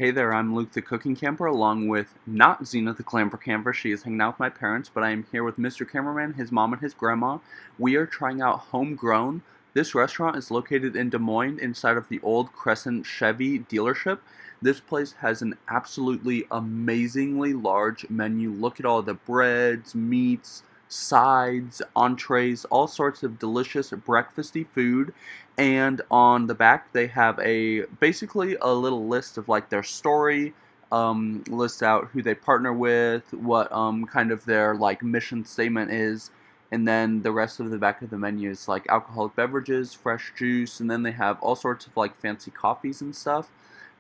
Hey there, I'm Luke the Cooking Camper, along with not Zena the Clamper Camper. She is hanging out with my parents, but I am here with Mr. Cameraman, his mom, and his grandma. We are trying out Homegrown. This restaurant is located in Des Moines inside of the old Crescent Chevy dealership. This place has an absolutely amazingly large menu. Look at all the breads, meats, sides, entrees, all sorts of delicious breakfasty food. And on the back they have basically a little list of like their story, lists out who they partner with, what kind of their like mission statement is, and then the rest of the back of the menu is like alcoholic beverages, fresh juice, and then they have all sorts of like fancy coffees and stuff.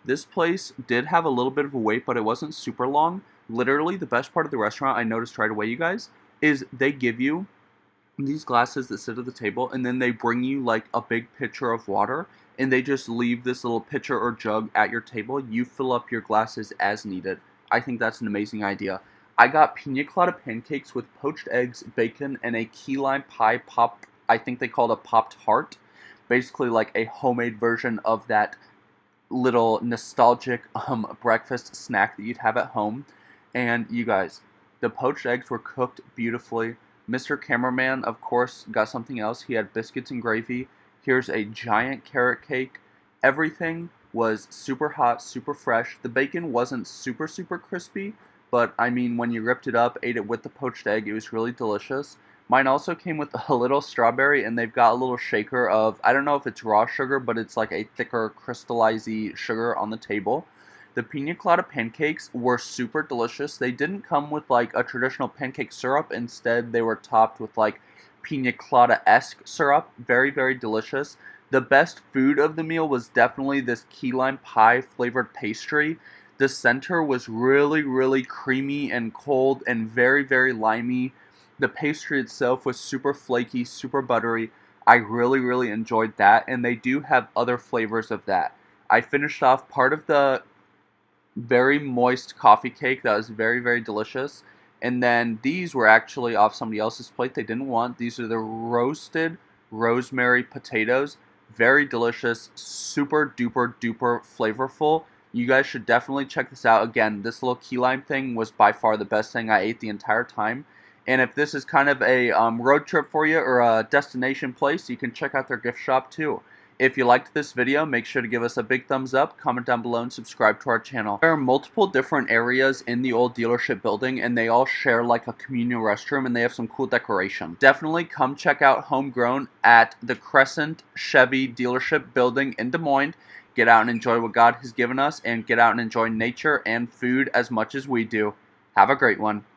This place did have a little bit of a wait, but it wasn't super long. Literally the best part of the restaurant, I noticed right away, you guys, is they give you these glasses that sit at the table, and then they bring you like a big pitcher of water, and they just leave this little pitcher or jug at your table. You fill up your glasses as needed. I think that's an amazing idea. I got pina colada pancakes with poached eggs, bacon, and a key lime pie pop. I think they called a popped heart, basically like a homemade version of that little nostalgic breakfast snack that you'd have at home. And you guys, the poached eggs were cooked beautifully. Mr. Cameraman, of course, got something else. He had biscuits and gravy. Here's a giant carrot cake. Everything was super hot, super fresh. The bacon wasn't super, super crispy, but I mean, when you ripped it up, ate it with the poached egg, it was really delicious. Mine also came with a little strawberry, and they've got a little shaker of, I don't know if it's raw sugar, but it's like a thicker, crystallized sugar on the table. The pina colada pancakes were super delicious. They didn't come with like a traditional pancake syrup. Instead, they were topped with like pina colada-esque syrup. Very, very delicious. The best food of the meal was definitely this key lime pie flavored pastry. The center was really, really creamy and cold and very, very limey. The pastry itself was super flaky, super buttery. I really, really enjoyed that, and they do have other flavors of that. I finished off part of the very moist coffee cake that was very, very delicious. And then these were actually off somebody else's plate they didn't want. These are the roasted rosemary potatoes. Very delicious, super duper duper flavorful. You guys should definitely check this out. Again, this little key lime thing was by far the best thing I ate the entire time. And if this is kind of a road trip for you or a destination place, you can check out their gift shop too. If you liked this video, make sure to give us a big thumbs up, comment down below, and subscribe to our channel. There are multiple different areas in the old dealership building, and they all share like a communal restroom, and they have some cool decoration. Definitely come check out Homegrown at the Crescent Chevy dealership building in Des Moines. Get out and enjoy what God has given us, and get out and enjoy nature and food as much as we do. Have a great one.